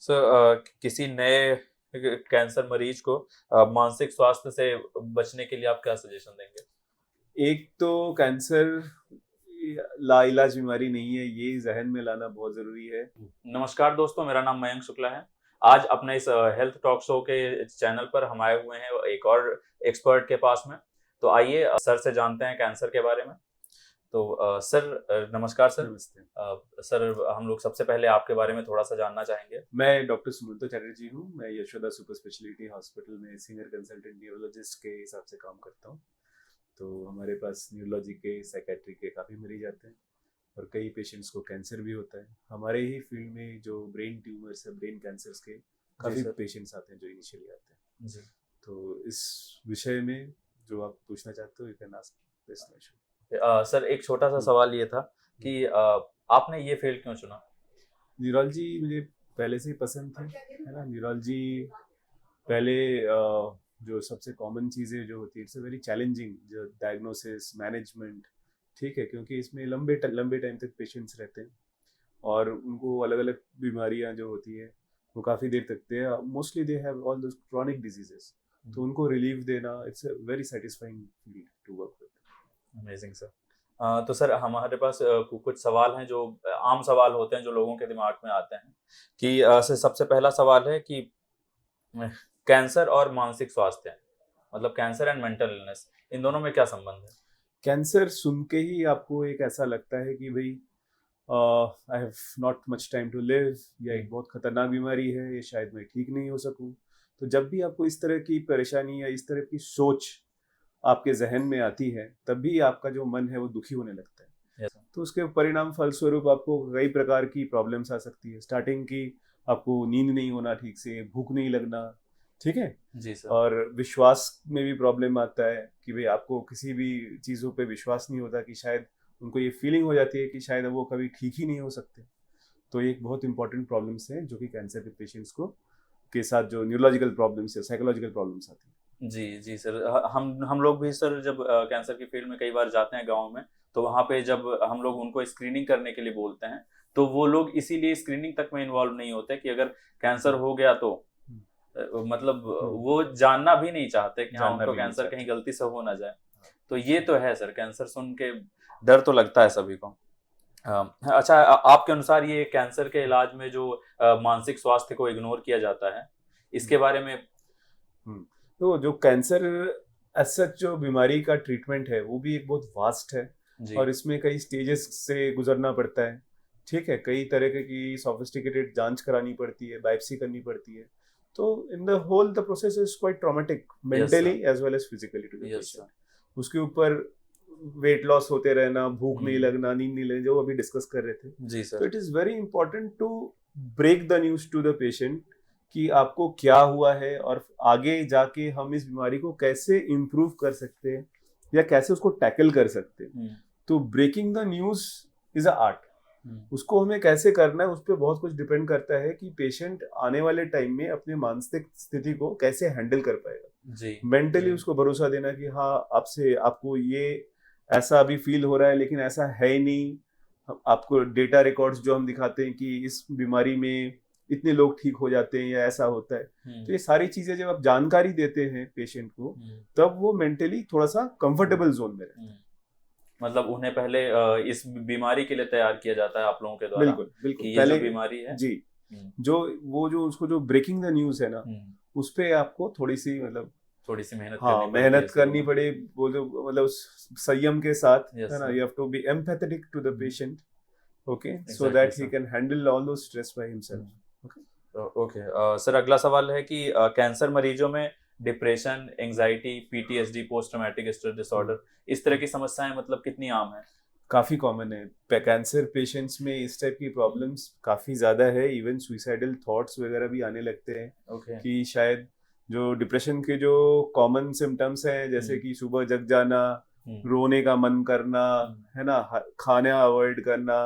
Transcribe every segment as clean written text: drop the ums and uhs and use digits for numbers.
किसी नए कैंसर मरीज को मानसिक स्वास्थ्य से बचने के लिए आप क्या सजेशन देंगे? एक तो कैंसर लाइलाज बीमारी नहीं है, ये जहन में लाना बहुत जरूरी है। नमस्कार दोस्तों, मेरा नाम मयंक शुक्ला है। आज अपने इस हेल्थ टॉक शो के चैनल पर हम आए हुए हैं एक और एक्सपर्ट के पास में। तो आइए सर से जानते हैं कैंसर के बारे में। तो सर, नमस्कार सर। नमस्ते। सर, हम लोग सबसे पहले आपके बारे में थोड़ा सा जानना चाहेंगे। मैं डॉक्टर सुमंतो चैटर्जी हूँ। मैं यशोदा सुपर स्पेशलिटी हॉस्पिटल में सीनियर कंसल्टेंट न्यूरोलॉजिस्ट के हिसाब से काम करता हूँ। तो हमारे पास न्यूरोलॉजी के, साइकेट्री के काफ़ी मरीज आते हैं और कई पेशेंट्स को कैंसर भी होता है। हमारे ही फील्ड में जो ब्रेन ट्यूमर्स है, ब्रेन कैंसर्स के काफ़ी पेशेंट्स आते हैं जो इनिशियली आते हैं जी। तो इस विषय में जो आप पूछना चाहते हो, you can ask this question. Sir, एक छोटा सा सवाल ये था कि आपने ये फील्ड क्यों चुना? न्यूरोलॉजी मुझे पहले से ही पसंद थी, है ना। न्यूरोलॉजी पहले जो सबसे कॉमन चीज़ें जो होती है, इट्स अ वेरी चैलेंजिंग जो डायग्नोसिस मैनेजमेंट, ठीक है, क्योंकि इसमें लंबे टाइम तक पेशेंट्स रहते हैं और उनको अलग अलग बीमारियां जो होती है वो काफ़ी देर तक थे। Mostly they have all those chronic diseases, तो उनको रिलीफ देना it's a very satisfying field to work with. Amazing sir. तो सर, हमारे पास कुछ सवाल हैं जो आम सवाल होते हैं जो लोगों के दिमाग में आते हैं कि सबसे पहला सवाल है कि कैंसर और मानसिक स्वास्थ्य, मतलब कैंसर एंड मेंटल इलनेस, इन दोनों में क्या संबंध है? कैंसर सुन के ही आपको एक ऐसा लगता है कि भाई I have not much time to live, या एक बहुत खतरनाक बीमारी है, ये शायद मैं ठीक नहीं हो सकूं। तो जब भी आपको इस तरह की परेशानी या इस तरह की सोच आपके जहन में आती है, तभी आपका जो मन है वो दुखी होने लगता है। Yes, sir. तो उसके परिणाम फलस्वरूप आपको कई प्रकार की प्रॉब्लम्स आ सकती है। स्टार्टिंग की, आपको नींद नहीं होना ठीक से, भूख नहीं लगना, ठीक है। जी सर। और विश्वास में भी प्रॉब्लम आता है कि भाई आपको किसी भी चीज़ों पे विश्वास नहीं होता, कि शायद उनको ये फीलिंग हो जाती है कि शायद वो कभी ठीक ही नहीं हो सकते। तो ये एक बहुत इंपॉर्टेंट प्रॉब्लम्स हैं जो कि कैंसर के पेशेंट्स को के साथ जो न्यूरोलॉजिकल प्रॉब्लम्स या साइकोलॉजिकल प्रॉब्लम्स आती हैं। जी जी सर। हम लोग भी सर जब कैंसर की फील्ड में कई बार जाते हैं गांव में, तो वहाँ पे जब हम लोग उनको स्क्रीनिंग करने के लिए बोलते हैं, तो वो लोग इसीलिए स्क्रीनिंग तक में इन्वॉल्व नहीं होते कि अगर कैंसर हो गया तो मतलब वो जानना भी नहीं चाहते कि हाँ, जानना उनको भी नहीं कैंसर चाहते। कहीं गलती से हो ना जाए। तो ये तो है सर, कैंसर सुन के डर तो लगता है सभी को। अच्छा, आपके अनुसार ये कैंसर के इलाज में जो मानसिक स्वास्थ्य को इग्नोर किया जाता है, इसके बारे में? तो जो कैंसर सच जो बीमारी का ट्रीटमेंट है वो भी एक बहुत वास्ट है जी। और इसमें कई स्टेजेस से गुजरना पड़ता है, ठीक है। कई तरह की सोफिस्टिकेटेड जांच करानी पड़ती है, बायोप्सी करनी पड़ती है। तो in the whole the process is quite traumatic yes mentally sir. As well as physically to the yes sir. Patient. उसके ऊपर वेट लॉस होते रहना, भूख नहीं हम्म। लगना, नींद नहीं लगना, जो अभी डिस्कस कर रहे थे। जी तो sir. It is very important to break the news to the patient कि आपको क्या हुआ है और आगे जाके हम इस बीमारी को कैसे इम्प्रूव कर सकते हैं या कैसे उसको टैकल कर सकते हैं। तो breaking the news is a art. उसको हमें कैसे करना है उस पर बहुत कुछ डिपेंड करता है कि पेशेंट आने वाले टाइम में अपने मानसिक स्थिति को कैसे हैंडल कर पाएगा। जी। मेंटली उसको भरोसा देना कि हाँ, आपसे आपको ये ऐसा अभी फील हो रहा है लेकिन ऐसा है ही नहीं। आपको डेटा रिकॉर्ड्स जो हम दिखाते हैं कि इस बीमारी में इतने लोग ठीक हो जाते हैं या ऐसा होता है, तो ये सारी चीजें जब आप जानकारी देते हैं पेशेंट को, तब वो मेंटली थोड़ा सा कंफर्टेबल जोन में रहता है। मतलब उन्हें पहले इस बीमारी के लिए तैयार किया जाता है आप लोगों के द्वारा। बिल्कुल बिल्कुल। कि ये पहले जो बीमारी है जी, जो वो जो उसको जो ब्रेकिंग द न्यूज है ना, उस पे आपको थोड़ी सी मतलब थोड़ी सी मेहनत हाँ, करनी पड़ती है मेहनत शुरू करनी में। पड़े। वो जो मतलब संयम के साथ, Yes, है ना। sir. You have to be empathetic to the patient, okay, so Exactly, that he sir. can handle all those stress by himself, okay. Okay sir, अगला सवाल है कि कैंसर मरीजों में depression, anxiety, PTSD, post traumatic stress disorder, इस तरह की समस्याएं मतलब कितनी आम है? काफी कॉमन है। कैंसर पेशेंट्स में इस टाइप की प्रॉब्लम्स काफी ज्यादा है। इवन सुइसाइडल थॉट्स वगैरह भी आने लगते हैं। Okay. कि शायद जो डिप्रेशन के जो कॉमन सिम्टम्स हैं, जैसे कि सुबह जग जाना, रोने का मन करना, है ना, खाना अवॉइड करना,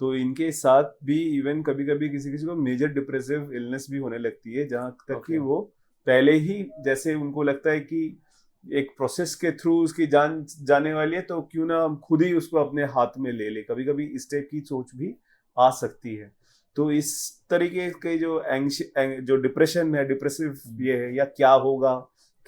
तो इनके साथ भी इवन कभी कभी किसी किसी को मेजर डिप्रेसिव इलनेस भी होने लगती है, जहाँ तक कि वो पहले ही जैसे उनको लगता है कि एक प्रोसेस के थ्रू उसकी जान जाने वाली है, तो क्यों ना हम खुद ही उसको अपने हाथ में ले ले। कभी कभी इस टाइप की सोच भी आ सकती है। तो इस तरीके के जो डिप्रेशन है, डिप्रेसिव ये है, या क्या होगा,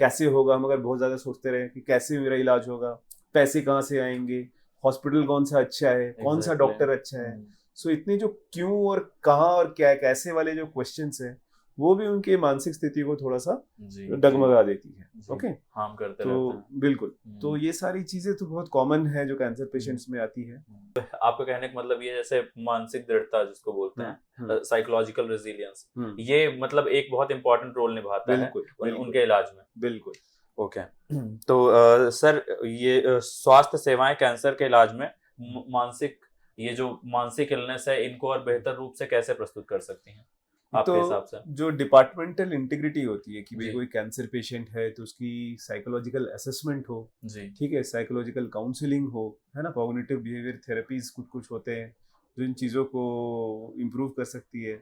कैसे होगा, हम अगर बहुत ज्यादा सोचते रहे कि कैसे मेरा इलाज होगा, पैसे कहाँ से आएंगे, हॉस्पिटल कौन सा अच्छा है, कौन सा डॉक्टर अच्छा है, सो इतने जो क्यों और कहाँ और क्या कैसे वाले जो क्वेश्चंस हैं वो भी उनके मानसिक स्थिति को थोड़ा सा डगमगा देती है। ओके, हार्म करते तो रहते हैं। बिल्कुल, तो ये सारी चीजें तो बहुत कॉमन है जो कैंसर पेशेंट्स में आती है। आपका कहने का मतलब ये जैसे मानसिक दृढ़ता जिसको बोलते हैं, साइकोलॉजिकल रेजिलियंस, ये मतलब एक बहुत इंपॉर्टेंट रोल निभाता है उनके इलाज में। बिल्कुल। ओके, तो सर ये स्वास्थ्य सेवाएं कैंसर के इलाज में मानसिक, ये जो मानसिक इलनेस है, इनको और बेहतर रूप से कैसे प्रस्तुत कर सकती हैं आपके हिसाब से? जो डिपार्टमेंटल इंटीग्रिटी होती है कि भाई जी। कोई कैंसर पेशेंट है तो उसकी साइकोलॉजिकल असेसमेंट हो, जी। ठीक है, साइकोलॉजिकल काउंसलिंग हो, है ना, कॉग्निटिव बिहेवियर थेरेपीज कुछ होते हैं जो इन चीज़ों को इम्प्रूव कर सकती है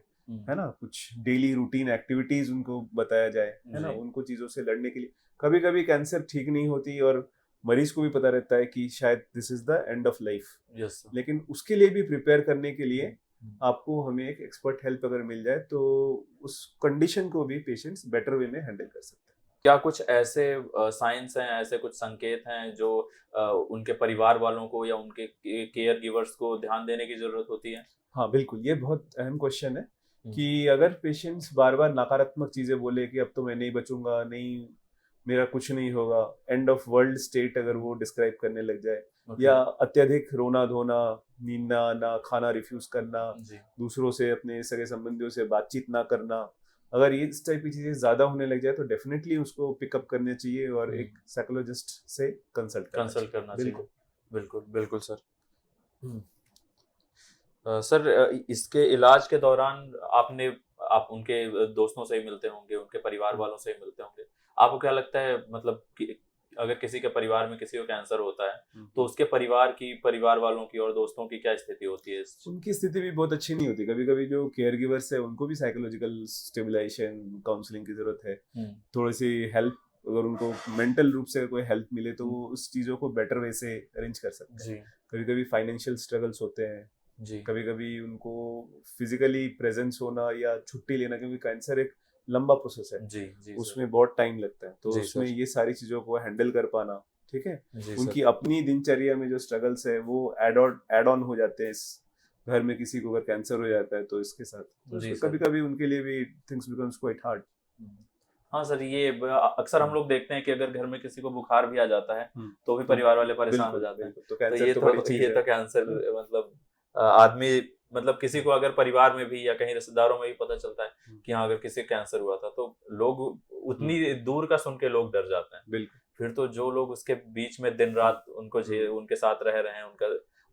ना, कुछ डेली रूटीन एक्टिविटीज उनको बताया जाए, है ना, उनको चीज़ों से लड़ने के लिए। कभी कभी कैंसर ठीक नहीं होती और मरीज को भी पता रहता है कि शायद this is the end of life, लेकिन उसके लिए भी प्रिपेयर करने के लिए आपको हमें एक एक्सपर्ट हेल्प अगर मिल जाए तो उस कंडीशन को भी पेशेंट्स बेटर वे में हैंडल कर सकते हैं। क्या कुछ ऐसे साइंस हैं, ऐसे कुछ संकेत हैं जो उनके परिवार वालों को या उनके केयर गिवर्स को ध्यान देने की जरूरत होती है? हाँ बिल्कुल, ये बहुत अहम क्वेश्चन है कि अगर पेशेंट्स बार बार नकारात्मक चीजें बोले कि अब तो मैं नहीं बचूंगा, नहीं मेरा कुछ नहीं होगा, एंड ऑफ वर्ल्ड स्टेट अगर वो डिस्क्राइब करने लग जाए, या अत्यधिक रोना धोना, नींद ना आना, खाना रिफ्यूज करना, दूसरों से अपने सगे संबंधियों से बातचीत ना करना, अगर ये इस टाइप की चीजें ज्यादा होने लग जाए तो डेफिनेटली उसको पिकअप करने चाहिए और एक साइकोलॉजिस्ट से कंसल्ट करना चाहिए। बिल्कुल बिल्कुल सर। सर इसके इलाज के दौरान आप उनके दोस्तों से ही मिलते होंगे, उनके परिवार वालों से ही मिलते होंगे, आपको क्या लगता है मतलब कि अगर किसी के परिवार में किसी को कैंसर होता है तो उसके परिवार वालों की और दोस्तों की क्या स्थिति होती है? उनकी स्थिति भी बहुत अच्छी नहीं होती। कभी कभी जो केयर गिवर्स है उनको भी साइकोलॉजिकल स्टेबलाइजेशन, काउंसलिंग की जरूरत है, थोड़ी सी हेल्प, अगर उनको मेंटल रूप से कोई हेल्प मिले तो वो उस चीजों को बेटर वे से अरेंज कर सकते हैं। कभी कभी फाइनेंशियल स्ट्रगल्स होते हैं, कभी कभी उनको फिजिकली प्रेजेंस होना या छुट्टी लेना, क्योंकि कैंसर एक लंबा प्रोसेस है, उसमें बहुत टाइम लगता है, तो उसमें ये सारी चीजों को हैंडल कर पाना, ठीक है, उनकी अपनी दिनचर्या में जो स्ट्रगल्स है वो एड ऑन हो जाते हैं। इस घर में किसी को अगर कैंसर हो जाता है तो इसके साथ कभी कभी उनके लिए भी थिंग्स बिकम्स क्वाइट हार्ड। हाँ सर, ये अक्सर हम लोग देखते हैं कि अगर घर में किसी को बुखार भी आ जाता है तो भी परिवार वाले परेशान हो जाते हैं। तो ये तो कैंसर मतलब आदमी, मतलब किसी को अगर परिवार में भी या कहीं रिश्तेदारों में भी पता चलता है कि हाँ अगर किसी कैंसर हुआ था तो लोग उतनी दूर का सुन के लोग डर जाते हैं। बिल्कुल। फिर तो जो लोग उसके बीच में दिन रात उनके साथ रह रहे हैं,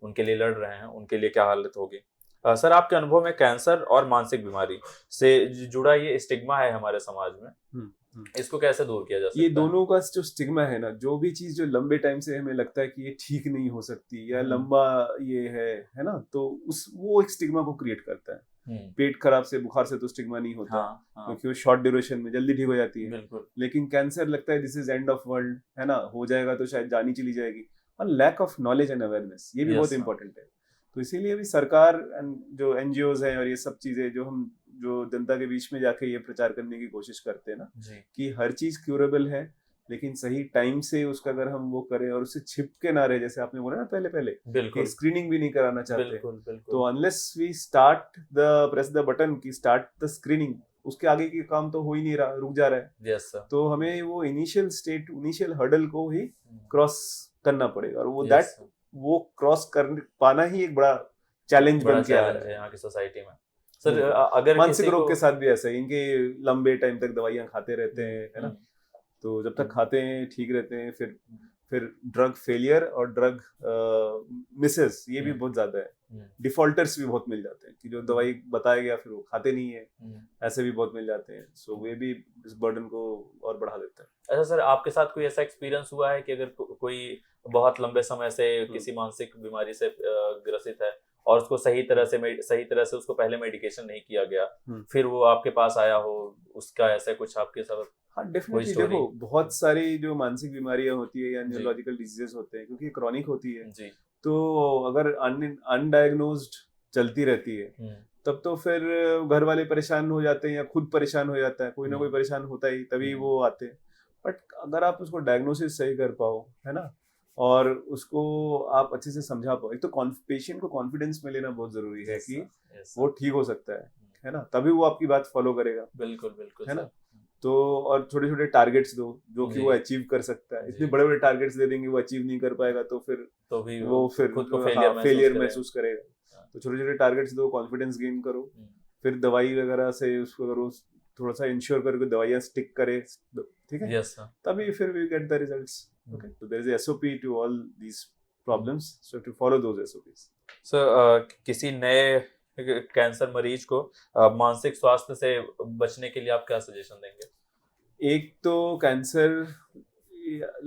उनके लिए लड़ रहे हैं, उनके लिए क्या हालत होगी। सर आपके अनुभव में कैंसर और मानसिक बीमारी से जुड़ा ये स्टिग्मा है हमारे समाज में, इसको कैसे दूर किया जा सकता है? ये दोनों का जो स्टिग्मा है ना, जो भी चीज जो लंबे टाइम से हमें लगता है कि ये ठीक नहीं हो सकती या लंबा ये है ना, तो वो एक स्टिग्मा को क्रिएट करता है। पेट खराब से, बुखार से तो स्टिग्मा नहीं होता, क्योंकि वो शॉर्ट ड्यूरेशन में जल्दी ठीक हो जाती है। लेकिन कैंसर लगता है this is end of world, है ना, हो जाएगा तो शायद जानी चली जाएगी। और lack of knowledge and awareness, ये भी बहुत इंपॉर्टेंट है। तो इसीलिए भी सरकार जो एनजीओज हैं और ये सब चीजें जो जनता के बीच में जाके ये प्रचार करने की कोशिश करते हैं ना कि हर चीज क्यूरेबल है, लेकिन सही टाइम से उसका अगर हम वो करें और उससे छिप के ना रहे, जैसे आपने बोला ना पहले स्क्रीनिंग भी नहीं कराना चाहते, तो unless we start press the button की स्टार्ट द स्क्रीनिंग, उसके आगे के काम तो हो ही नहीं रहा, रुक जा रहा है। yes, तो हमें वो इनिशियल हर्डल को ही क्रॉस करना पड़ेगा, और वो क्रॉस कर पाना ही एक बड़ा चैलेंज बन के आ रहा है यहाँ की सोसाइटी में। सर अगर मानसिक रोग के साथ भी ऐसा है, इनके लंबे टाइम तक दवाइयां खाते रहते हैं, है ना, तो जब तक खाते हैं ठीक रहते हैं, फिर ड्रग फेलियर और ड्रग मिसेस ये भी बहुत ज्यादा है। डिफॉल्टर्स भी बहुत मिल जाते हैं कि जो दवाई बताया गया फिर वो खाते नहीं है, ऐसे भी बहुत मिल जाते हैं। सो वे भी इस बर्डन को और बढ़ा देता है। अच्छा सर, आपके साथ कोई ऐसा एक्सपीरियंस हुआ है कि अगर कोई बहुत लंबे समय से किसी मानसिक बीमारी से ग्रसित है और उसको सही तरह से उसको पहले मेडिकेशन नहीं किया गया, फिर वो आपके पास आया हो, उसका ऐसा कुछ आपके साथ? हाँ डेफिनेटली, देखो बहुत सारी जो मानसिक बीमारियां होती है या न्यूरोलॉजिकल डिजीजेस होते हैं, क्योंकि क्रॉनिक होती है, तो अगर अनडायग्नोज्ड चलती रहती है तब तो फिर घर वाले परेशान हो जाते हैं या खुद परेशान हो जाता है, कोई ना कोई परेशान होता ही, तभी वो आते हैं। बट अगर आप उसको डायग्नोसिस सही कर पाओ, है ना, और उसको आप अच्छे से समझा पाओ, एक तो पेशेंट को कॉन्फिडेंस में लेना बहुत जरूरी है कि वो ठीक हो सकता है ना, तभी वो आपकी बात फॉलो करेगा। बिल्कुल बिल्कुल है ना। तो और छोटे छोटे टारगेट्स दो जो कि वो अचीव कर सकता है। इतने बड़े बड़े टारगेट्स दे देंगे वो अचीव नहीं कर पाएगा तो फिर वो फिर खुद को फेलियर महसूस करेगा। तो छोटे छोटे टारगेट्स दो, कॉन्फिडेंस गेन करो, फिर दवाई वगैरह से उसको अगर थोड़ा सा इंश्योर करके दवाइयाँ स्टिक करे, ठीक है, तभी फिर we get the results. Okay, so there is a SOP to all these problems, so to follow those SOPs. So किसी नए कैंसर मरीज को मानसिक स्वास्थ्य से बचने के लिए आप क्या सजेशन देंगे? एक तो कैंसर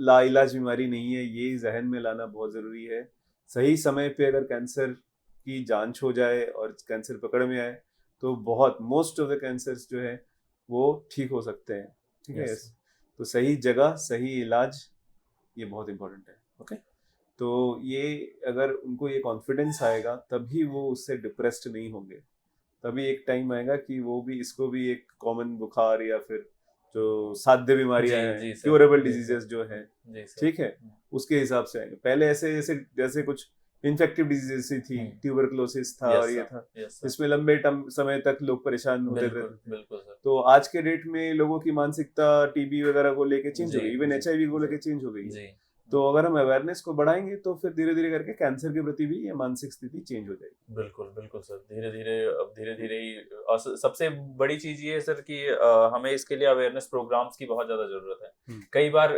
लाइलाज बीमारी नहीं है, ये जहन में लाना बहुत जरूरी है। सही समय पे अगर कैंसर की जांच हो जाए और कैंसर पकड़ में आए तो बहुत मोस्ट ऑफ द कैंसर्स जो है वो ठीक हो सकते हैं। ठीक है, तो सही जगह सही इलाज ये बहुत इम्पोर्टेंट है। ओके, तो ये अगर उनको ये कॉन्फिडेंस आएगा तभी वो उससे डिप्रेस्ड नहीं होंगे। तभी एक टाइम आएगा कि वो भी इसको भी एक कॉमन बुखार या फिर जो साध्य बीमारियां हैं, क्यूरेबल डिजीजेस जो हैं, ठीक है, उसके हिसाब से आएंगे। पहले ऐसे ऐसे जैसे कुछ इन्फेक्टिव डिजीजेस थी, ट्यूबरकुलोसिस था और ये था, इसमें लंबे समय तक लोग परेशान होते थे। तो आज के डेट में लोगों की मानसिकता टीबी वगैरह को लेके चेंज हो गई, इवन HIV को लेके चेंज हो गई। तो अगर हम अवेयरनेस को बढ़ाएंगे तो फिर धीरे धीरे करके कैंसर के प्रति भी ये मानसिक स्थिति चेंज हो जाएगी। बिल्कुल बिल्कुल सर, धीरे धीरे ही। और सबसे बड़ी चीज ये है सर कि हमें इसके लिए अवेयरनेस प्रोग्राम्स की बहुत ज्यादा जरूरत है। कई बार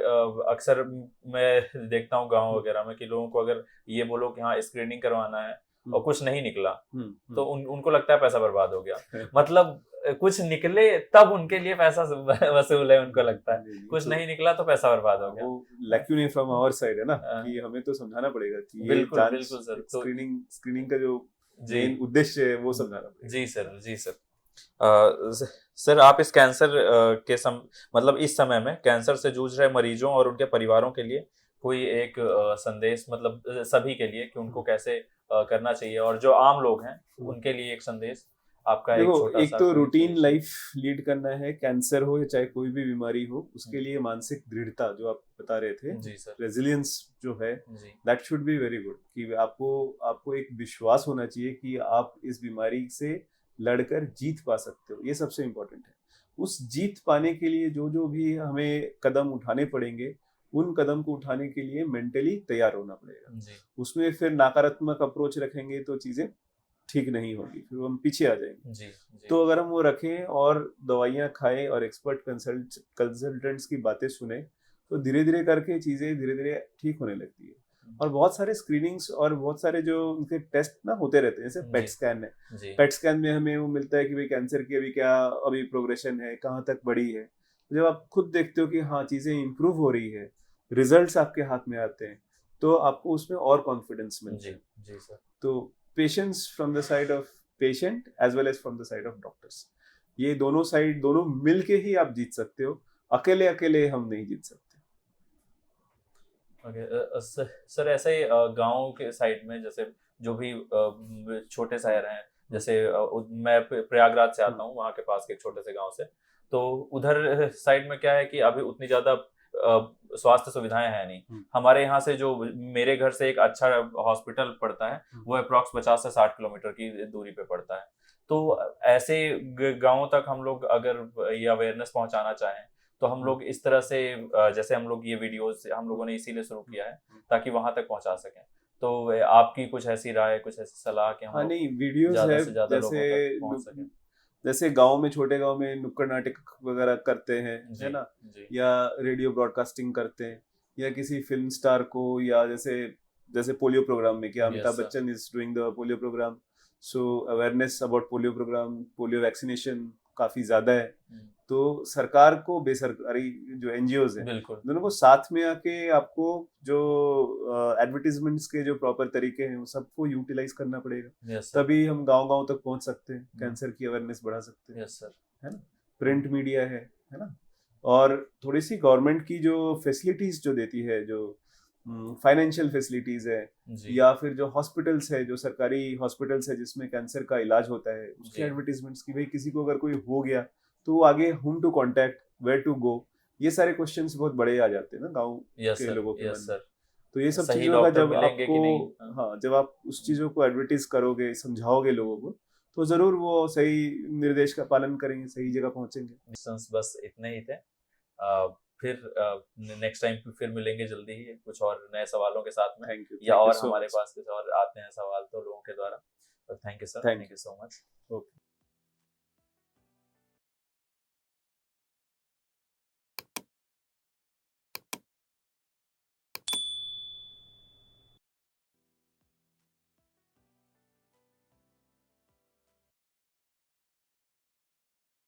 अक्सर मैं देखता हूँ गाँव वगैरह में कि लोगों को अगर ये बोलो कि हाँ स्क्रीनिंग करवाना है और कुछ नहीं निकला तो उनको लगता है पैसा बर्बाद हो गया। मतलब कुछ निकले तब उनके लिए पैसा वसूल है, उनको लगता है कुछ नहीं निकला तो पैसा बर्बाद हो गया। वो लैक्यूने फ्रॉम आवर साइड है ना, कि हमें तो समझाना पड़ेगा कि ये जांच स्क्रीनिंग का जो मेन उद्देश्य है वो समझाना पड़ेगा। जी सर, जी सर। सर आप इस कैंसर के मतलब इस समय में कैंसर से जूझ रहे मरीजों और उनके परिवारों के लिए कोई एक संदेश, मतलब सभी के लिए कि उनको कैसे करना चाहिए, और जो आम लोग हैं उनके लिए एक संदेश आपका? एक तो रूटीन लाइफ लीड करना है, कैंसर हो या चाहे कोई भी बीमारी हो, उसके लिए मानसिक दृढ़ता जो आप बता रहे थे, रेजिलियंस जो है, that should be very good. कि आपको एक विश्वास होना चाहिए कि आप इस बीमारी से लड़कर जीत पा सकते हो, ये सबसे इम्पोर्टेंट है। उस जीत पाने के लिए जो भी हमें कदम उठाने पड़ेंगे, उन कदम को उठाने के लिए मेंटली तैयार होना पड़ेगा। उसमें फिर नकारात्मक अप्रोच रखेंगे तो चीजें ठीक नहीं होगी, फिर हम पीछे आ जाएंगे। तो अगर हम वो रखें और दवाइयाँ खाएं और एक्सपर्ट कंसल्टेंट्स की बातें सुने तो धीरे धीरे करके चीजें धीरे धीरे ठीक होने लगती है। और बहुत सारे स्क्रीनिंग्स और बहुत सारे जो उनके टेस्ट ना होते रहते हैं, जैसे पेट स्कैन है, पेट स्कैन में हमें वो मिलता है कि भाई कैंसर की अभी प्रोग्रेशन है, कहाँ तक बढ़ी है। जब आप खुद देखते हो कि हाँ चीजें इंप्रूव हो रही है, रिजल्ट्स आपके हाथ में आते हैं, तो आपको उसमें और कॉन्फिडेंस मिलता है। जी सर। तो patience from the side of patient as well as from the side of doctors, ये दोनों मिल के ही आप जीत सकते हो, अकेले अकेले हम नहीं जीत सकते। सर ऐसे ही गाँव के साइड में, जैसे जो भी छोटे शहर हैं, जैसे मैं प्रयागराज से आता हूँ, वहाँ के पास के एक छोटे से गांव से, तो उधर साइड में क्या है कि अभी उतनी ज्यादा स्वास्थ्य सुविधाएं हैं नहीं। हमारे यहाँ से जो मेरे घर से एक अच्छा हॉस्पिटल पड़ता है वो अप्रॉक्स 50 से 60 किलोमीटर की दूरी पे पड़ता है। तो ऐसे गाँवों तक हम लोग अगर ये अवेयरनेस पहुंचाना चाहें तो हम लोग इस तरह से, जैसे हम लोग ये वीडियोस हम लोगों ने इसीलिए शुरू किया है ताकि वहां तक पहुंचा सकें। तो आपकी कुछ ऐसी राय, कुछ ऐसी सलाह कि हम नहीं, वीडियोस ज्यादा से ज्यादा लोगों तक पहुंच सकें? जैसे गांव में, छोटे गांव में नुक्कड़ नाटक वगैरह करते हैं, है ना, या रेडियो ब्रॉडकास्टिंग करते हैं, या किसी फिल्म स्टार को, या जैसे पोलियो प्रोग्राम में क्या Amitabh Bachchan is doing the polio programme, so awareness about polio programme, polio vaccination काफी ज्यादा है। तो सरकार को, बेसरकारी जो NGOs हैं, दोनों को साथ में आके आपको जो एडवर्टीजमेंट्स के जो प्रॉपर तरीके हैं वो सबको यूटिलाइज करना पड़ेगा। तभी हम गांव तक पहुंच सकते हैं, कैंसर की अवेयरनेस बढ़ा सकते हैं। है ना, प्रिंट मीडिया है ना, और थोड़ी सी गवर्नमेंट की जो फैसिलिटीज जो देती है, जो फाइनेंशियल फैसिलिटीज है, जी या फिर जो हॉस्पिटल्स है, जो सरकारी हॉस्पिटल्स है जिसमें कैंसर का इलाज होता है, उसके जी एडवर्टीजमेंट्स की भाई किसी को अगर कोई हो गया तो वो आगे home to contact, where to go, ये सारे क्वेश्चंस बहुत बड़े आ जाते हैं ना गांव यस के सर लोगों के यस मन में। सर। तो ये सब सही चीजों का डॉक्टर जब मिलेंगे आपको, कि नहीं? हाँ। हाँ, जब आप उस चीजों को एडवर्टाइज करोगे, समझाओगे लोगों को, तो जरूर वो सही निर्देश का पालन करेंगे, सही जगह पहुंचेंगे। क्वेश्चंस बस इतने ही थे। फिर नेक्स्ट टाइम फिर मिलेंगे जल्दी ही कुछ और नए सवालों के साथ में, थैंक यू, या थैंक यू और सो हमारे मच। पास कुछ और आते हैं सवाल तो लोगों के द्वारा। Thank you sir, thank thank you so much. You. Okay.